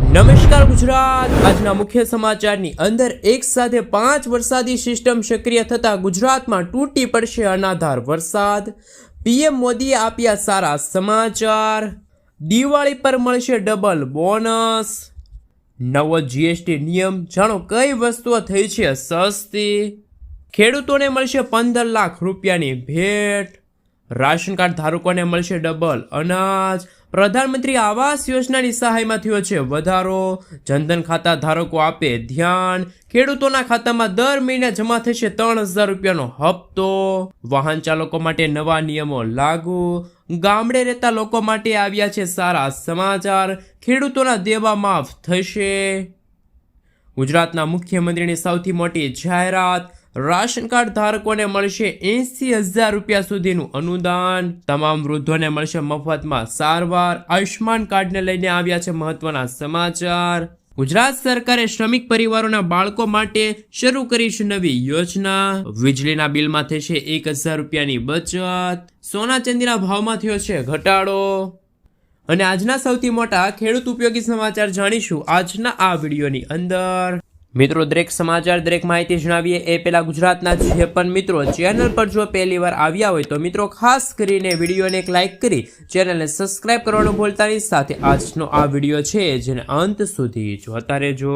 નમસ્કાર ગુજરાત। આજના મુખ્ય સમાચારની અંદર એક સાથે 5 વરસાદી સિસ્ટમ સક્રિય થતા ગુજરાતમાં તૂટી પડશે અનાધાર વરસાદ। પીએમ મોદીએ આપ્યા સારા સમાચાર। દિવાળી પર મળશે ડબલ બોનસ। નવો જીએસટી નિયમ, જાણો કઈ વસ્તુઓ થઈ છે સસ્તી। ખેડૂતોને મળશે 15 લાખ રૂપિયાની ભેટ। રાશન કાર્ડ ધારકોને મળશે ડબલ અનાજ। પ્રધાનમંત્રી આવાસ યોજનાની સહાયમાં થયો છે વધારો। જનધન ખાતા ધારકો આપે ધ્યાન। ખેડૂતોના ખાતામાં દર મહિને જમા થશે 3000 રૂપિયાનો હપ્તો। વાહન ચાલકો માટે નવા નિયમો લાગુ। ગામડે રહેતા લોકો માટે આવ્યા છે સારા સમાચાર। ખેડૂતોના દેવા માફ થશે। ગુજરાતના મુખ્યમંત્રીની સૌથી મોટી જાહેરાત। રાશન કાર્ડ ધારકોને મળશે 80,000 રૂપિયા સુધીનું અનુદાન। તમામ વૃદ્ધોને મળશે મફતમાં સારવાર। આયુષ્માન કાર્ડને લઈને આવ્યા છે મહત્વના સમાચાર। ગુજરાત સરકારે શ્રમિક પરિવારોના બાળકો માટે શરૂ કરી છે નવી યોજના। વીજળીના બિલમાં થશે 1,000 રૂપિયાની બચત। સોના ચાંદીના ભાવમાં થયો છે ઘટાડો। અને આજના સૌથી મોટા ખેડૂત ઉપયોગી સમાચાર જાણીશું આજના આ વિડીયોની અંદર। મિત્રો, દરેક સમાચાર, દરેક માહિતી જણાવીએ એ પહેલા ગુજરાતના જે પણ મિત્રો ચેનલ પર જો પહેલી વાર આવ્યા હોય તો મિત્રો ખાસ કરીને વિડીયોને એક લાઇક કરી ચેનલને સબસ્ક્રાઇબ કરવાનું ભૂલતા નહીં। સાથે આજનો આ વિડીયો છે જેને અંત સુધી જોતા રહેજો।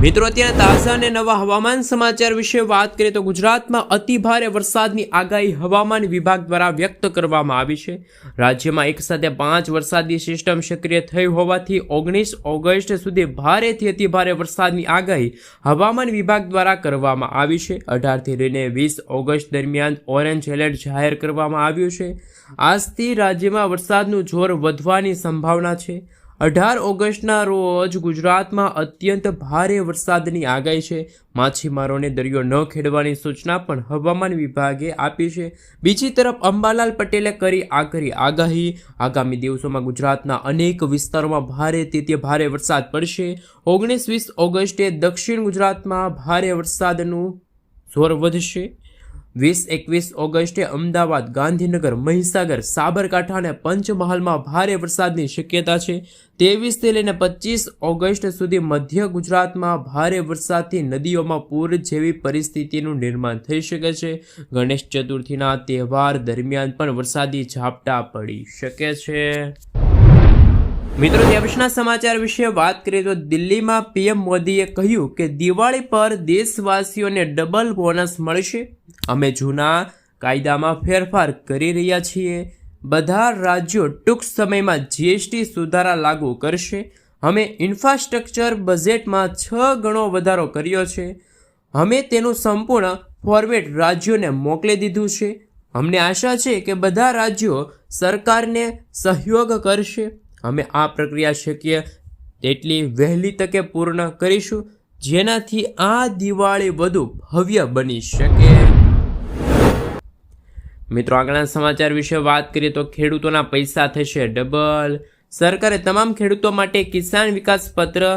મિત્રો, અત્યારે તાજા અને નવા હવામાન સમાચાર વિશે વાત કરીએ તો ગુજરાતમાં અતિ ભારે વરસાદની આગાહી હવામાન વિભાગ દ્વારા વ્યક્ત કરવામાં આવી છે। રાજ્યમાં એક સાથે 5 વરસાદી સિસ્ટમ સક્રિય થઈ હોવાથી 19 ઓગસ્ટ સુધી ભારેથી અતિ ભારે વરસાદની આગાહી હવામાન વિભાગ દ્વારા કરવામાં આવી છે। 18થી લઈને 20 ઓગસ્ટ દરમિયાન ઓરેન્જ એલર્ટ જાહેર કરવામાં આવ્યું છે। આજથી રાજ્યમાં વરસાદનું જોર વધવાની સંભાવના છે। 18 ઓગસ્ટના રોજ ગુજરાતમાં અત્યંત ભારે વરસાદની આગાહી છે। માછીમારોને દરિયો ન ખેડવાની સૂચના પણ હવામાન વિભાગે આપી છે। બીજી તરફ અંબાલાલ પટેલે કરી આગાહી। આગામી દિવસોમાં ગુજરાતના અનેક વિસ્તારોમાં ભારેથી ભારે વરસાદ પડશે। 19-20 ઓગસ્ટે દક્ષિણ ગુજરાતમાં ભારે વરસાદનું જોર વધશે। 20-21 ઓગસ્ટે અમદાવાદ, ગાંધીનગર, મહીસાગર, સાબરકાંઠા અને પંચમહાલમાં ભારે વરસાદની શક્યતા છે। 23થી લઈને 25 ઓગસ્ટ સુધી મધ્ય ગુજરાતમાં ભારે વરસાદથી નદીઓમાં પૂર જેવી પરિસ્થિતિનું નિર્માણ થઈ શકે છે। ગણેશ ચતુર્થીના તહેવાર દરમિયાન પણ વરસાદી ઝાપટા પડી શકે છે। મિત્રો, ત્યારપછીના સમાચાર વિશે વાત કરીએ તો દિલ્હીમાં પીએમ મોદીએ કહ્યું કે દિવાળી પર દેશવાસીઓને ડબલ બોનસ મળશે। અમે જૂના કાયદામાં ફેરફાર કરી રહ્યા છીએ। બધા રાજ્યો ટૂંક સમયમાં જીએસટી સુધારા લાગુ કરશે। અમે ઇન્ફ્રાસ્ટ્રક્ચર બજેટમાં 6 ગણો વધારો કર્યો છે। અમે તેનું સંપૂર્ણ ફોર્મેટ રાજ્યોને મોકલી દીધું છે। અમને આશા છે કે બધા રાજ્યો સરકારને સહયોગ કરશે। અમે આ પ્રક્રિયા શક્ય તેટલી વહેલી તકે પૂર્ણ કરીશું જેનાથી આ દિવાળી વધુ ભવ્ય બની શકે। મિત્રો, આગળના સમાચાર વિશે વાત કરીએ તો ખેડૂતોના પૈસા થશે ડબલ। સરકારે તમામ ખેડૂતો માટે કિસાન વિકાસ પત્ર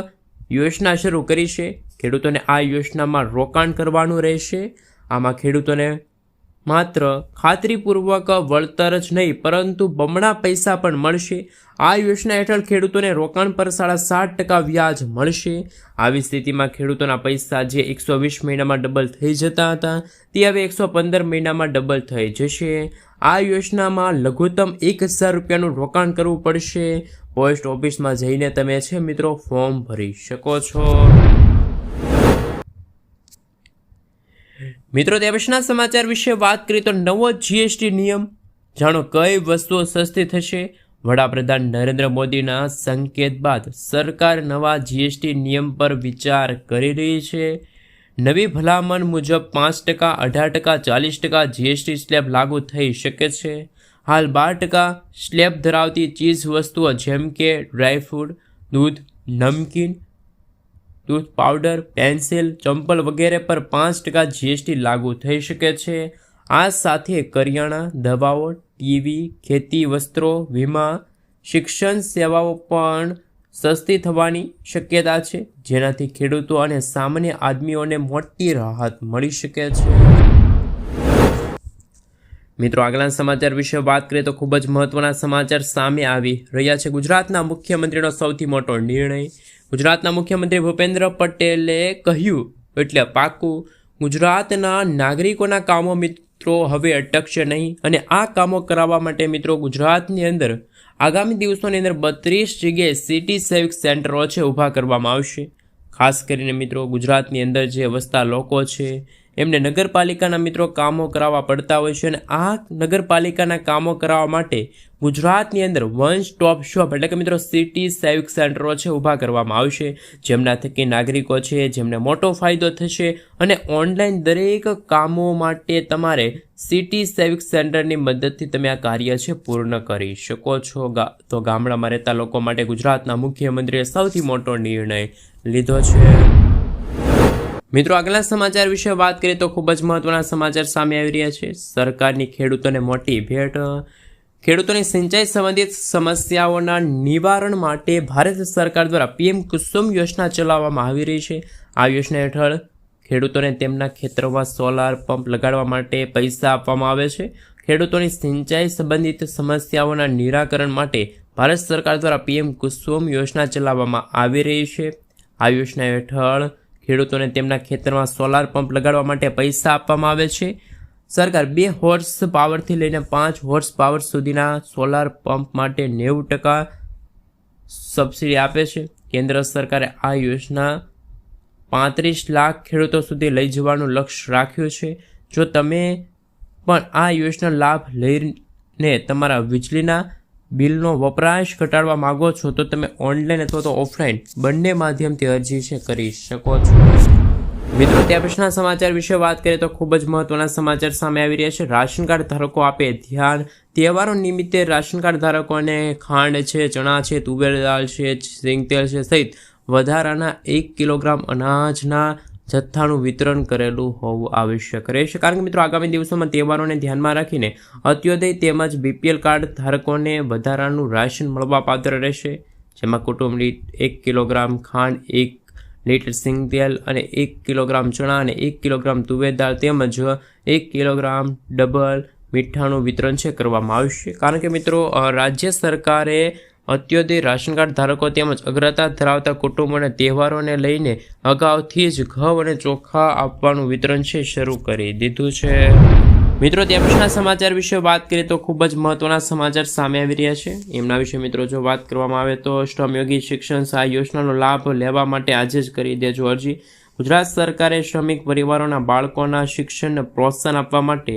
યોજના શરૂ કરી છે। ખેડૂતોને આ યોજનામાં રોકાણ કરવાનું રહેશે। આમાં ખેડૂતોને માત્ર ખાતરીપૂર્વક વળતર જ નહીં પરંતુ બમણા પૈસા પણ મળશે। આ યોજના હેઠળ ખેડૂતોને રોકાણ પર 7.5% વ્યાજ મળશે। આવી સ્થિતિમાં ખેડૂતોના પૈસા જે 120 મહિનામાં ડબલ થઈ જતા હતા તે હવે 115 મહિનામાં ડબલ થઈ જશે। આ યોજનામાં લઘુત્તમ 1,000 રૂપિયાનું રોકાણ કરવું પડશે। પોસ્ટ ઓફિસમાં જઈને તમે છે મિત્રો ફોર્મ ભરી શકો છો। મિત્રો, ત્યાર પછીના સમાચાર વિશે વાત કરીએ તો નવો જીએસટી નિયમ, જાણો કઈ વસ્તુઓ સસ્તી થશે। વડાપ્રધાન નરેન્દ્ર મોદીના સંકેત બાદ સરકાર નવા જીએસટી નિયમ પર વિચાર કરી રહી છે। નવી ભલામણ મુજબ 5%, 18%, 40% જીએસટી સ્લેબ લાગુ થઈ શકે છે। હાલ 12% સ્લેબ ધરાવતી ચીજ વસ્તુઓ જેમ કે ડ્રાયફ્રૂટ, દૂધ, નમકીન, ટૂથ પાવડર, પેન્સિલ, ચંપલ વગેરે પર 5% જીએસટી લાગુ થઈ શકે છે। આ સાથે કરિયાણા, દવાઓ, ટીવી, ખેતી વસ્ત્રો, વીમા, શિક્ષણ સેવાઓ પણ સસ્તી થવાની શક્યતા છે જેનાથી ખેડૂતો અને સામાન્ય આદમીઓને મોટી રાહત મળી શકે છે। મિત્રો આગળના સમાચાર વિશે વાત કરીએ તો ખૂબ જ મહત્વના સમાચાર સામે આવી રહ્યા છે. ગુજરાતના મુખ્યમંત્રીનો સૌથી મોટો નિર્ણય. ગુજરાતના મુખ્યમંત્રી ભૂપેન્દ્ર પટેલે કહ્યું એટલે પાકું, ગુજરાતના નાગરિકોના કામો મિત્રો હવે અટકશે નહીં અને આ કામો કરાવવા માટે મિત્રો ગુજરાતની અંદર આગામી દિવસોની અંદર 32 જગ્યાએ સિટી સેવિક સેન્ટરો છે ઊભા કરવામાં આવશે. ખાસ કરીને મિત્રો ગુજરાતની અંદર જે વસતા લોકો છે એમને નગરપાલિકાના મિત્રો કામો કરાવવા પડતા હોય છે અને આ નગરપાલિકાના કામો કરાવવા માટે ગુજરાતની અંદર વન સ્ટોપ શોપ એટલે કે મિત્રો સિટી સેવિક સેન્ટરો છે ઊભા કરવામાં આવશે, જેમના થકી નાગરિકો છે જેમને મોટો ફાયદો થશે અને ઓનલાઈન દરેક કામો માટે તમારે સિટી સેવિક સેન્ટરની મદદથી તમે આ કાર્ય છે પૂર્ણ કરી શકો છો. તો ગામડામાં રહેતા લોકો માટે ગુજરાતના મુખ્યમંત્રીએ સૌથી મોટો નિર્ણય લીધો છે. મિત્રો આગળના સમાચાર વિશે વાત કરીએ તો ખૂબ જ મહત્વના સમાચાર સામે આવી રહ્યા છે. સરકારની ખેડૂતોને મોટી ભેટ. ખેડૂતોની સિંચાઈ સંબંધિત સમસ્યાઓના નિવારણ માટે ભારત સરકાર દ્વારા પીએમ કુસુમ યોજના ચલાવવામાં આવી રહી છે. આ યોજના હેઠળ ખેડૂતોને તેમના ખેતરોમાં સોલાર પંપ લગાડવા માટે પૈસા આપવામાં આવે છે. ખેડૂતોની સિંચાઈ સંબંધિત સમસ્યાઓના નિરાકરણ માટે ભારત સરકાર દ્વારા પીએમ કુસુમ યોજના ચલાવવામાં આવી રહી છે. આ યોજના હેઠળ ખેડૂતોને તેમના ખેતરમાં સોલાર પંપ લગાડવા માટે પૈસા આપવામાં આવે છે. સરકાર 2 હોર્સ પાવરથી લઈને 5 હોર્સ પાવર સુધીના સોલાર પંપ માટે 90% સબસિડી આપે છે. કેન્દ્ર સરકારે આ યોજના 35 લાખ ખેડૂતો સુધી લઈ જવાનું લક્ષ્ય રાખ્યું છે. જો તમે પણ આ યોજના લાભ લઈને તમારા વીજળીના બિલનો વપરાશ ઘટાડવા માગો છો તો તમે ઓનલાઈન અથવા તો ઓફલાઈન બંને માધ્યમથી અરજી છે કરી શકો છો. મિત્રો ત્યાં પછીના સમાચાર વિશે વાત કરીએ તો ખૂબ જ મહત્વના સમાચાર સામે આવી રહ્યા છે. રાશન કાર્ડ ધારકો આપે ધ્યાન. તહેવારો નિમિત્તે રાશન કાર્ડ ધારકોને ખાંડ છે, ચણા છે, તુવેર દાળ છે, સિંગતેલ છે સહિત વધારાના 1 કિલોગ્રામ અનાજના જથ્થાનું વિતરણ કરેલું હોવું આવશ્યક રહેશે. કારણ કે મિત્રો આગામી દિવસોમાં તહેવારોને ધ્યાનમાં રાખીને અત્યોદય તેમજ બીપીએલ કાર્ડ ધારકોને વધારાનું રાશન મળવાપાત્ર રહેશે, જેમાં કુટુંબ દીઠ 1 કિલોગ્રામ ખાંડ, 1 લીટર સિંગતેલ અને 1 કિલોગ્રામ ચણા અને 1 કિલોગ્રામ તુવેર દાળ તેમજ 1 કિલોગ્રામ ડબલ મીઠાનું વિતરણ છે કરવામાં આવશે. કારણ કે મિત્રો રાજ્ય સરકારે અત્યોદય રાશન કાર્ડ ધારકો તેમજ અગ્રતા ધરાવતા કુટુંબોને તહેવારોને લઈને અગાઉથી જ ઘઉં અને ચોખા આપવાનું વિતરણ છે શરૂ કરી દીધું છે. મિત્રો ત્યાં પછીના સમાચાર વિશે વાત કરીએ તો ખૂબ જ મહત્વના સમાચાર સામે આવી રહ્યા છે. એમના વિશે મિત્રો જો વાત કરવામાં આવે તો શ્રમયોગી શિક્ષણ સહાય યોજનાનો લાભ લેવા માટે આજે જ કરી દેજો અરજી. ગુજરાત સરકારે શ્રમિક પરિવારોના બાળકોના શિક્ષણને પ્રોત્સાહન આપવા માટે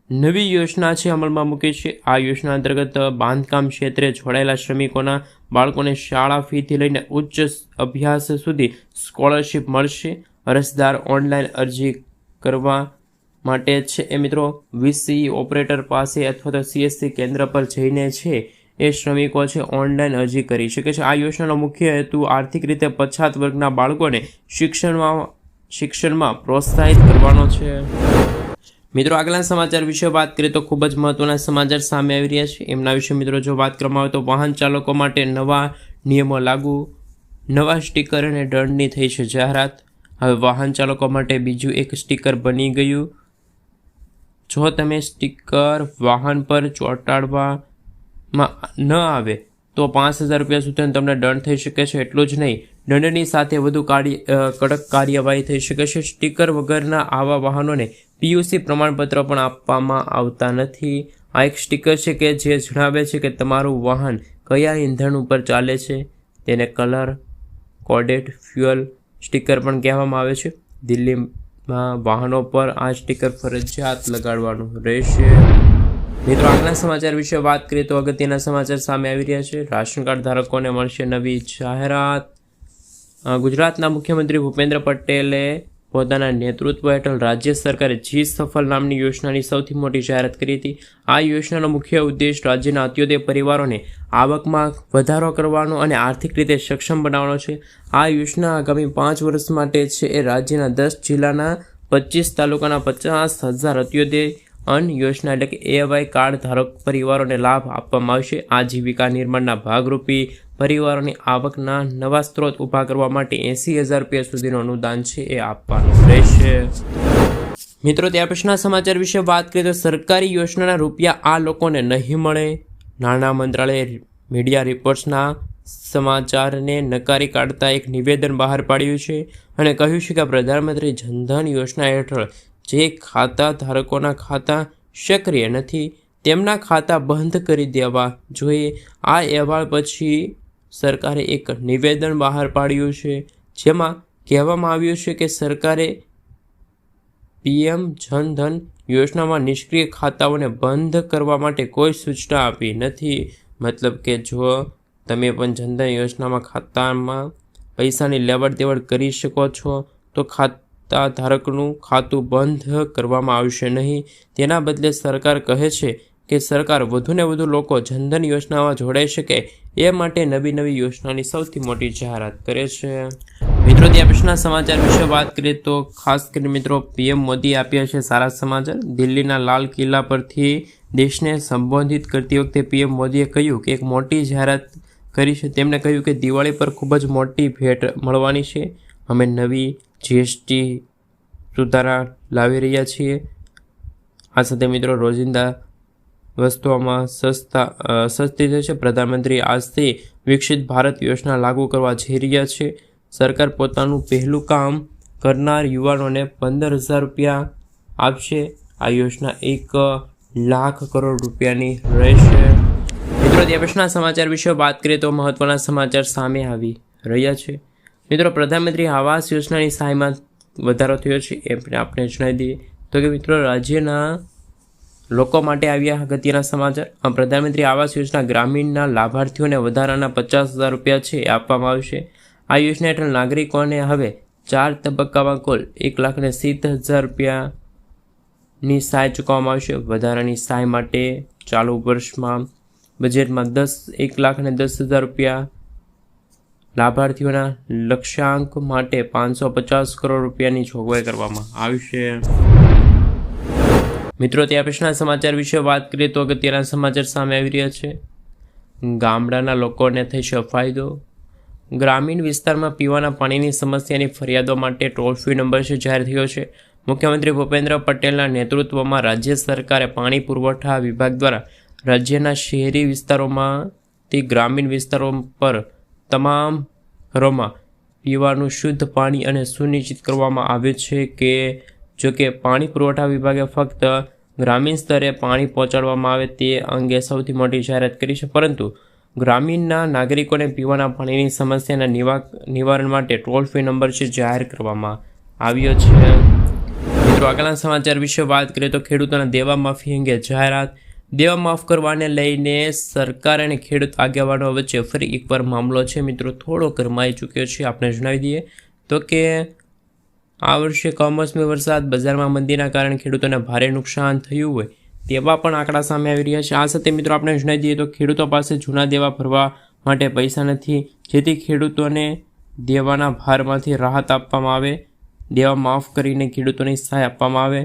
નવી યોજના છે અમલમાં મૂકી છે. આ યોજના અંતર્ગત બાંધકામ ક્ષેત્રે જોડાયેલા શ્રમિકોના બાળકોને શાળા ફીથી લઈને ઉચ્ચ અભ્યાસ સુધી સ્કોલરશિપ મળશે. અરજદાર ઓનલાઈન અરજી કરવા માટે છે એ મિત્રો વીસીઈ ઓપરેટર પાસે અથવા તો સીએસસી કેન્દ્ર પર જઈને છે એ શ્રમિકો છે ઓનલાઈન અરજી કરી શકે છે. આ યોજનાનો મુખ્ય હેતુ આર્થિક રીતે પછાત વર્ગના બાળકોને શિક્ષણમાં પ્રોત્સાહિત કરવાનો છે. મિત્રો આગળના સમાચાર વિશે વાત કરીએ તો ખૂબ જ મહત્વના સમાચાર સામે આવી રહ્યા છે. એમના વિશે મિત્રો જો વાત કરવામાં આવે તો વાહન ચાલકો માટે નવા નિયમો લાગુ. નવા સ્ટીકર અને દંડની થઈ છે જાહેરાત. હવે વાહન ચાલકો માટે બીજું એક સ્ટીકર બની ગયું. જો તમે સ્ટીકર વાહન પર ચોંટાડવામાં ન આવે તો 5,000 રૂપિયા સુધીનો તમને દંડ થઈ શકે છે. એટલું જ નહીં, દંડની સાથે વધુ કડક કાર્યવાહી થઈ શકે છે. સ્ટીકર વગરના આવા વાહનોને પીયુસી પ્રમાણપત્ર પણ આપવામાં આવતા નથી. આ એક સ્ટીકર છે કે જે જણાવે છે કે તમારું વાહન કયા ઈંધણ ઉપર ચાલે છે. તેને કલર કોડેડ ફ્યુઅલ સ્ટીકર પણ કહેવામાં આવે છે. દિલ્હીમાં વાહનો પર આ સ્ટીકર ફરજિયાત લગાડવાનું રહેશે. મિત્રો આગળના સમાચાર વિશે વાત કરીએ તો અગત્યના સમાચાર સામે આવી રહ્યા છે. રાશન કાર્ડ ધારકોને મળશે નવી જાહેરાત. ગુજરાતના મુખ્યમંત્રી ભૂપેન્દ્ર પટેલે પોતાના નેતૃત્વ હેઠળ રાજ્ય સરકારે જી સફળ નામની યોજનાની સૌથી મોટી જાહેરાત કરી હતી. આ યોજનાનો મુખ્ય ઉદ્દેશ રાજ્યના અત્યોદય પરિવારોને આવકમાં વધારો કરવાનો અને આર્થિક રીતે સક્ષમ બનાવવાનો છે. આ યોજના આગામી 5 વર્ષ માટે છે એ રાજ્યના 10 જિલ્લાના 25 તાલુકાના 50,000 અત્યોદય અન્ન યોજના એટલે કે એવાય કાર્ડ ધારક પરિવારોને લાભ આપવામાં આવશે. આજીવિકા નિર્માણના ભાગરૂપી પરિવારોની આવકના નવા સ્ત્રોત ઊભા કરવા માટે 80,000 રૂપિયા સુધીનું અનુદાન છે એ આપવાનું રહેશે. મિત્રો ત્યાર પછીના સમાચાર વિશે વાત કરીએ તો સરકારી યોજનાના રૂપિયા આ લોકોને નહીં મળે. નાણાં મંત્રાલયે મીડિયા રિપોર્ટ્સના સમાચારને નકારી કાઢતા એક નિવેદન બહાર પાડ્યું છે અને કહ્યું છે કે પ્રધાનમંત્રી જનધન યોજના હેઠળ જે ખાતા ધારકોના ખાતા સક્રિય નથી તેમના ખાતા બંધ કરી દેવા જોઈએ. આ અહેવાલ પછી સરકારે એક નિવેદન બહાર પાડ્યું છે જેમાં કહેવામાં આવ્યું છે કે સરકારે પીએમ જનધન યોજનામાં નિષ્ક્રિય ખાતાઓને બંધ કરવા માટે કોઈ સૂચના આપી નથી. મતલબ કે જો તમે પણ જનધન યોજનામાં ખાતામાં પૈસાની લેવડ દેવડ કરી શકો છો તો ખાતા ધારકનું ખાતું બંધ કરવામાં આવશે નહીં. તેના બદલે સરકાર કહે છે કે સરકાર વધુને વધુ લોકો જનધન યોજનામાં જોડાઈ શકે એ માટે નવી યોજનાની સૌથી મોટી જાહેરાત કરે છે. મિત્રો ત્યાં પછીના સમાચાર વિશે વાત કરીએ તો ખાસ કરીને મિત્રો પીએમ મોદી આપ્યા છે સારા સમાચાર. દિલ્હીના લાલ કિલ્લા પરથી દેશને સંબોધિત કરતી વખતે પીએમ મોદીએ કહ્યું કે એક મોટી જાહેરાત કરી છે. તેમણે કહ્યું કે દિવાળી પર ખૂબ જ મોટી ભેટ મળવાની છે. અમે નવી જીએસટી સુધારા લાવી રહ્યા છીએ. આ સાથે મિત્રો રોજિંદા વસ્તુઓમાં સસ્તી થશે. પ્રધાનમંત્રી આજથી વિકસિત ભારત યોજના લાગુ કરવા જઈ રહ્યા છે. સરકાર પોતાનું પહેલું કામ કરનાર યુવાનોને 15,000 રૂપિયા આપશે. આ યોજના 1 લાખ કરોડ રૂપિયાની રહેશે. મિત્રો ત્યાં પછીના સમાચાર વિશે વાત કરીએ તો મહત્વના સમાચાર સામે આવી રહ્યા છે. મિત્રો પ્રધાનમંત્રી આવાસ યોજનાની સહાયમાં વધારો થયો છે એ આપણે જણાવી દઈએ તો કે મિત્રો રાજ્યના લોકો માટે આવ્યા અગત્યના સમાચાર. પ્રધાનમંત્રી આવાસ યોજના ગ્રામીણના લાભાર્થીઓને વધારાના 50,000 રૂપિયા છે એ આપવામાં આવશે. આ યોજના હેઠળ નાગરિકોને હવે 4 તબક્કામાં કુલ 1,70,000 રૂપિયાની સહાય ચૂકવવામાં આવશે. વધારાની સહાય માટે ચાલુ વર્ષમાં બજેટમાં 1,10,000 રૂપિયા, લાભાર્થીઓના લક્ષ્યાંક માટે 550 કરોડ રૂપિયાની જોગવાઈ કરવામાં આવશે. મિત્રો ત્યાં પછીના સમાચાર વિશે વાત કરીએ તો અગત્યના સમાચાર સામે આવી રહ્યા છે. ગામડાના લોકોને થશે ફાયદો. ગ્રામીણ વિસ્તારમાં પીવાના પાણીની સમસ્યાની ફરિયાદો માટે ટોલ ફ્રી નંબર છે જાહેર થયો છે. મુખ્યમંત્રી ભૂપેન્દ્ર પટેલના નેતૃત્વમાં રાજ્ય સરકારે પાણી પુરવઠા વિભાગ દ્વારા રાજ્યના શહેરી વિસ્તારોમાંથી ગ્રામીણ વિસ્તારો પર તમામ ઘરોમાં પીવાનું શુદ્ધ પાણી અને સુનિશ્ચિત કરવામાં આવે છે કે જોકે પાણી પુરવઠા વિભાગે ફક્ત ગ્રામીણ સ્તરે પાણી પહોંચાડવામાં આવે તે અંગે સૌથી મોટી જાહેરાત કરી છે, પરંતુ ગ્રામીણના નાગરિકોને પીવાના પાણીની સમસ્યાના નિવારણ માટે ટોલ ફ્રી નંબર છે જાહેર કરવામાં આવ્યો છે. મિત્રો આગળના સમાચાર વિશે વાત કરીએ તો ખેડૂતોના દેવા માફી અંગે જાહેરાત. દેવા માફ કરવાને લઈને સરકાર અને ખેડૂત આગેવાનો વચ્ચે ફરી એકવાર મામલો છે મિત્રો થોડો ગરમાઈ ચૂક્યો છે. આપણે જણાવી દઈએ તો કે આ વર્ષે કમોસમી વરસાદ, બજારમાં મંદીના કારણે ખેડૂતોને ભારે નુકસાન થયું હોય તેવા પણ આંકડા સામે આવી રહ્યા છે. આ સાથે મિત્રો આપણે જણાવી દઈએ તો ખેડૂતો પાસે જૂના દેવા ભરવા માટે પૈસા નથી, જેથી ખેડૂતોને દેવાના ભારમાંથી રાહત આપવામાં આવે, દેવા માફ કરીને ખેડૂતોની સહાય આપવામાં આવે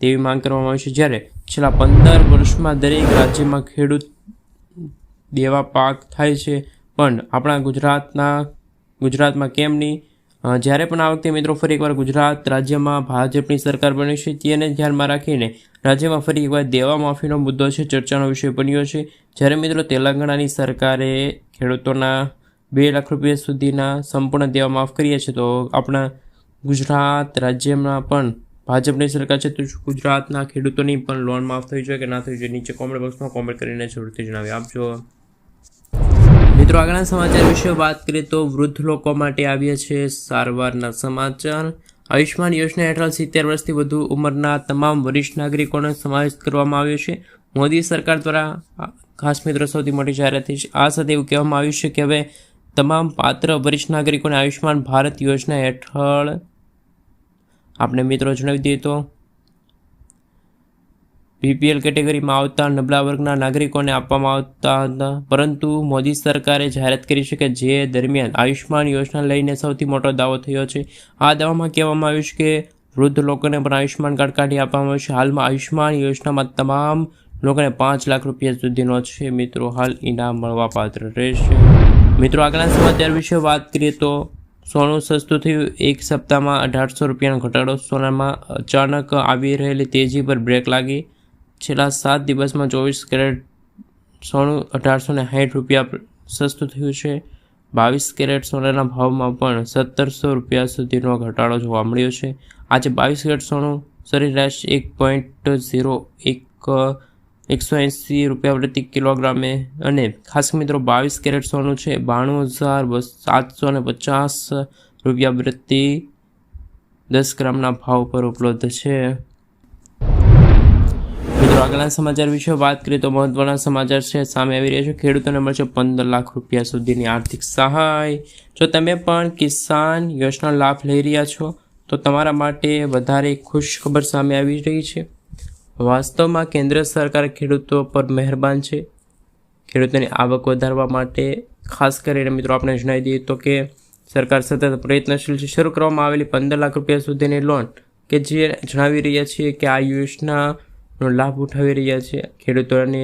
તેવી માંગ કરવામાં આવી છે. જ્યારે છેલ્લા 15 વર્ષમાં દરેક રાજ્યમાં ખેડૂત દેવા પાક થાય છે, પણ આપણા ગુજરાતમાં કેમ નહીં? જ્યારે પણ આ વખતે મિત્રો ફરી એકવાર ગુજરાત રાજ્યમાં ભાજપની સરકાર બની છે તેને ધ્યાનમાં રાખીને રાજ્યમાં ફરી એકવાર દેવા માફીનો મુદ્દો છે ચર્ચાનો વિષય બન્યો છે. જ્યારે મિત્રો તેલંગાણાની સરકારે ખેડૂતોના 2 લાખ રૂપિયા સુધીના સંપૂર્ણ દેવા માફ કર્યા છે, તો આપણા ગુજરાત રાજ્યમાં પણ ભાજપની સરકાર છે, તો ગુજરાતના ખેડૂતોની પણ લોન માફ થઈ જોઈએ કે ના થઈ જોઈએ નીચે કોમેન્ટ બોક્સમાં કોમેન્ટ કરીને જરૂરથી જણાવી આપજો. મિત્રો આગળના સમાચાર વિશે વાત કરીએ તો વૃદ્ધ લોકો માટે આવ્યા છે સારવારના સમાચાર. આયુષ્માન યોજના હેઠળ 70 વર્ષથી વધુ ઉંમરના તમામ વરિષ્ઠ નાગરિકોનો સમાવેશ કરવામાં આવ્યો છે. મોદી સરકાર દ્વારા ખાસ મિત્રો સૌથી મોટી જાહેરાત થઈ છે. આ સાથે એવું કહેવામાં આવ્યું છે કે હવે તમામ પાત્ર વરિષ્ઠ નાગરિકોને આયુષ્માન ભારત યોજના હેઠળ આપણે મિત્રો જણાવી દઈએ તો બીપીએલ કેટેગરીમાં આવતા નબળા વર્ગના નાગરિકોને આપવામાં આવતા હતા, પરંતુ મોદી સરકારે જાહેરાત કરી છે કે જે દરમિયાન આયુષ્માન યોજના લઈને સૌથી મોટો દાવો થયો છે. આ દાવામાં કહેવામાં આવ્યું છે કે વૃદ્ધ લોકોને પણ આયુષ્માન કાર્ડ કાઢી આપવામાં આવ્યું છે. હાલમાં આયુષ્માન યોજનામાં તમામ લોકોને 5 લાખ રૂપિયા સુધીનો છે મિત્રો હાલ ઇનામ મળવાપાત્ર રહેશે. મિત્રો આગળના સમાચાર વિશે વાત કરીએ તો સોનું સસ્તું થયું, એક સપ્તાહમાં 1800 રૂપિયાનો ઘટાડો. સોનામાં અચાનક આવી રહેલી તેજી પર બ્રેક લાગી. છેલ્લા 7 દિવસમાં 24 કેરેટ સોનું 1860 રૂપિયા સસ્તું થયું છે. 22 કેરેટ સોનાના ભાવમાં પણ 1700 રૂપિયા સુધીનો ઘટાડો જોવા મળ્યો છે. આજે 22 કેરેટ સોનું સરેરાશ 1.80 રૂપિયા પ્રતિ કિલોગ્રામે અને ખાસ મિત્રો 22 કેરેટ સોનું છે 92,750 રૂપિયા પ્રતિ 10 ગ્રામના ભાવ પર ઉપલબ્ધ છે. મિત્રો આગળના સમાચાર વિશે વાત કરીએ તો મહત્વના સમાચાર છે સામે આવી રહ્યા છે. ખેડૂતોને મળશે 15 લાખ રૂપિયા સુધીની આર્થિક સહાય. જો તમે પણ કિસાન યોજના લાભ લઈ રહ્યા છો તો તમારા માટે વધારે ખુશ ખબર સામે આવી રહી છે. વાસ્તવમાં કેન્દ્ર સરકાર ખેડૂતો પર મહેરબાન છે. ખેડૂતોની આવક વધારવા માટે ખાસ કરીને મિત્રો આપણે જણાવી દઈએ તો કે સરકાર સતત પ્રયત્નશીલ છે. શરૂ કરવામાં આવેલી 15 લાખ રૂપિયા સુધીની લોન કે જે જણાવી રહ્યા છીએ કે આ યોજનાનો લાભ ઉઠાવી રહ્યા છે. ખેડૂતોને